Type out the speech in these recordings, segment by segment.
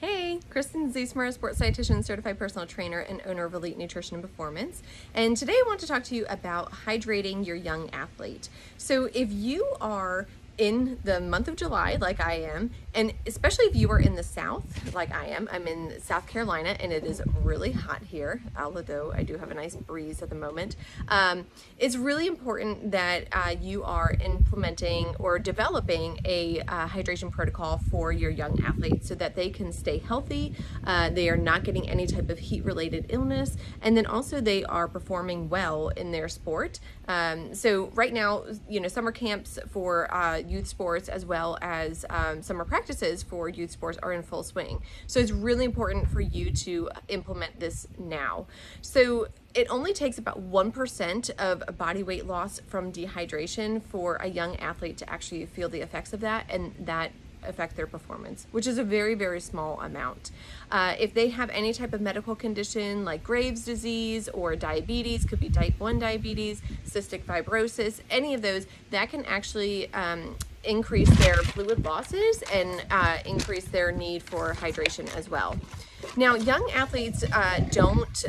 Hey, Kristen Ziesmer, sports dietitian, certified personal trainer, and owner of Elite Nutrition and Performance. And today I want to talk to you about hydrating your young athlete. So if you are in the month of July, like I am, and especially if you are in the South, like I am, I'm in South Carolina and it is really hot here, although I do have a nice breeze at the moment. It's really important that you are implementing or developing a hydration protocol for your young athletes so that they can stay healthy, they are not getting any type of heat-related illness, and then also they are performing well in their sport. So right now, summer camps for youth sports as well as summer practices for youth sports are in full swing. So it's really important for you to implement this now. So it only takes about 1% of body weight loss from dehydration for a young athlete to actually feel the effects of that, and that affect their performance, which is a very, very small amount. If they have any type of medical condition like Graves' disease or diabetes, could be type 1 diabetes, cystic fibrosis, any of those, that can actually increase their fluid losses and increase their need for hydration as well. Now, young athletes don't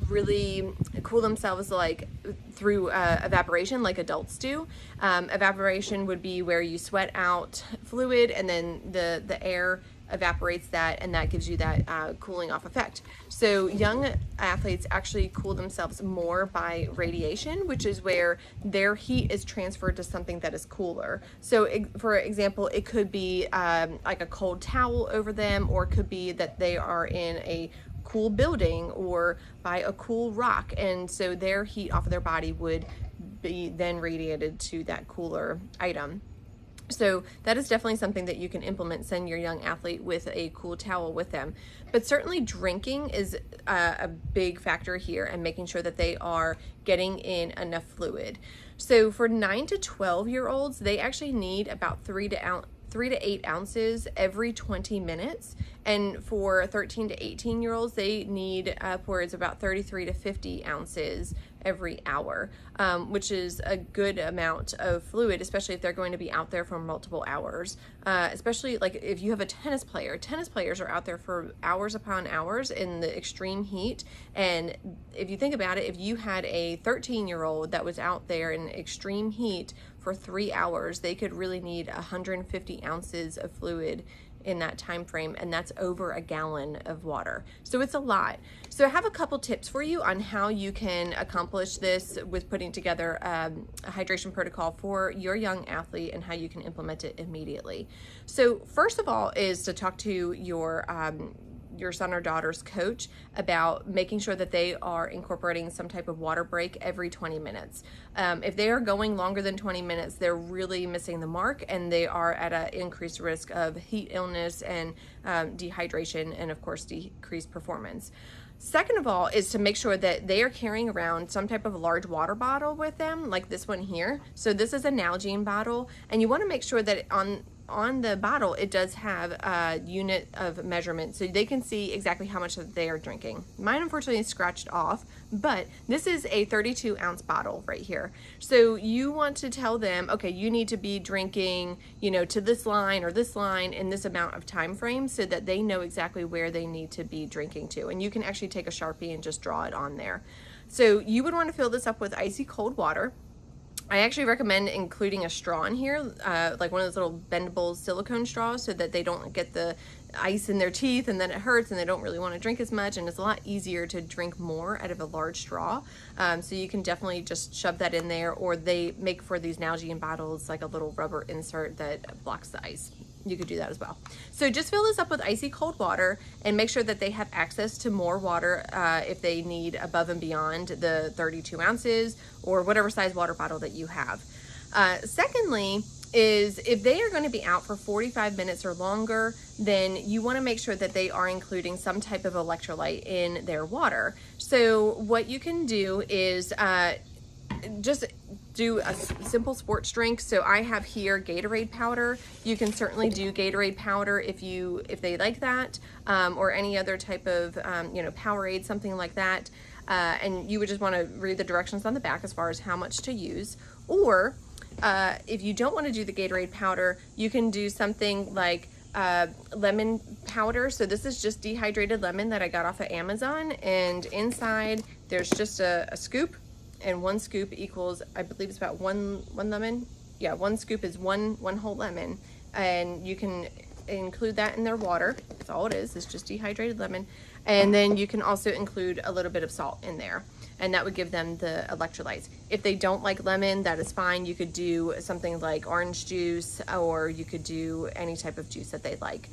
really cool themselves like through evaporation like adults do. Evaporation would be where you sweat out fluid and then the air evaporates that, and that gives you that cooling off effect. So young athletes actually cool themselves more by radiation, which is where their heat is transferred to something that is cooler. So for example, it could be like a cold towel over them, or it could be that they are in a cool building or by a cool rock, and so their heat off of their body would be then radiated to that cooler item. So that is definitely something that you can implement. Send your young athlete with a cool towel with them. But certainly drinking is a big factor here, and making sure that they are getting in enough fluid. So for 9 to 12-year-olds, they actually need about 3 to 8 ounces every 20 minutes. And for 13 to 18-year-olds, they need upwards about 33 to 50 ounces every hour, which is a good amount of fluid, especially if they're going to be out there for multiple hours. Especially like if you have a tennis player. Tennis players are out there for hours upon hours in the extreme heat. And if you think about it, if you had a 13-year-old that was out there in extreme heat for 3 hours, they could really need 150 ounces of fluid in that time frame, and that's over a gallon of water. So it's a lot. So I have a couple tips for you on how you can accomplish this with putting together a hydration protocol for your young athlete and how you can implement it immediately. So first of all is to talk to your son or daughter's coach about making sure that they are incorporating some type of water break every 20 minutes. If they are going longer than 20 minutes, they're really missing the mark, and they are at an increased risk of heat illness and dehydration, and of course decreased performance. Second of all is to make sure that they are carrying around some type of large water bottle with them, like this one here. So this is a Nalgene bottle, and you want to make sure that on the bottle it does have a unit of measurement so they can see exactly how much that they are drinking. Mine unfortunately is scratched off, but this is a 32-ounce bottle right here. So you want to tell them, okay, you need to be drinking, to this line or this line in this amount of time frame, so that they know exactly where they need to be drinking to. And you can actually take a Sharpie and just draw it on there. So you would want to fill this up with icy cold water. I actually recommend including a straw in here, like one of those little bendable silicone straws, so that they don't get the ice in their teeth and then it hurts and they don't really want to drink as much, and it's a lot easier to drink more out of a large straw. So you can definitely just shove that in there, or they make for these Nalgene bottles like a little rubber insert that blocks the ice. You could do that as well. So just fill this up with icy cold water and make sure that they have access to more water if they need above and beyond the 32 ounces or whatever size water bottle that you have. Secondly, is if they are going to be out for 45 minutes or longer, then you want to make sure that they are including some type of electrolyte in their water. So what you can do is just do a simple sports drink. So I have here Gatorade powder. You can certainly do Gatorade powder if they like that, or any other type of Powerade, something like that. And you would just want to read the directions on the back as far as how much to use. Or if you don't want to do the Gatorade powder, you can do something like lemon powder. So this is just dehydrated lemon that I got off of Amazon, and inside there's just a scoop, and 1 scoop equals, I believe it's about one lemon. Yeah, 1 scoop is one whole lemon, and you can include that in their water. That's all it is. It's just dehydrated lemon. And then you can also include a little bit of salt in there, and that would give them the electrolytes. If they don't like lemon, that is fine. You could do something like orange juice, or you could do any type of juice that they like.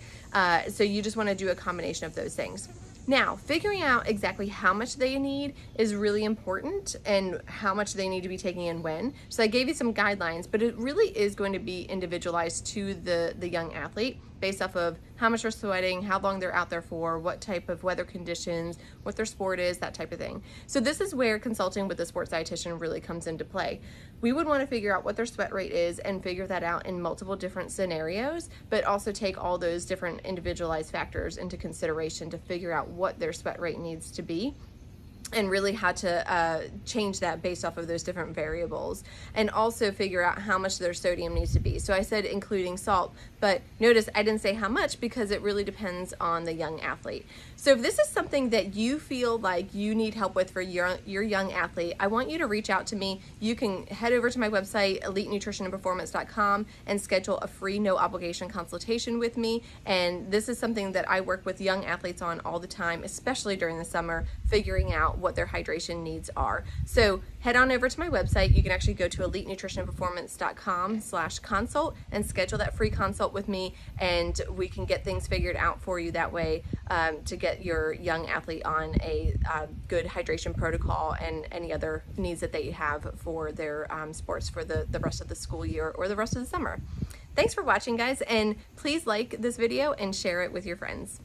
So you just want to do a combination of those things. Now, figuring out exactly how much they need is really important, and how much they need to be taking in when. So I gave you some guidelines, but it really is going to be individualized to the young athlete based off of how much they're sweating, how long they're out there for, what type of weather conditions, what their sport is, that type of thing. So this is where consulting with the sports dietitian really comes into play. We would want to figure out what their sweat rate is and figure that out in multiple different scenarios, but also take all those different individualized factors into consideration to figure out what their sweat rate needs to be, and really how to change that based off of those different variables, and also figure out how much their sodium needs to be. So I said including salt, but notice I didn't say how much, because it really depends on the young athlete. So if this is something that you feel like you need help with for your young athlete, I want you to reach out to me. You can head over to my website, elitenutritionandperformance.com, and schedule a free, no obligation consultation with me. And this is something that I work with young athletes on all the time, especially during the summer, figuring out what their hydration needs are. So head on over to my website. You can actually go to elitenutritionandperformance.com/consult and schedule that free consult with me, and we can get things figured out for you that way, to get your young athlete on a good hydration protocol and any other needs that they have for their sports for the rest of the school year or the rest of the summer. Thanks for watching, guys, and please like this video and share it with your friends.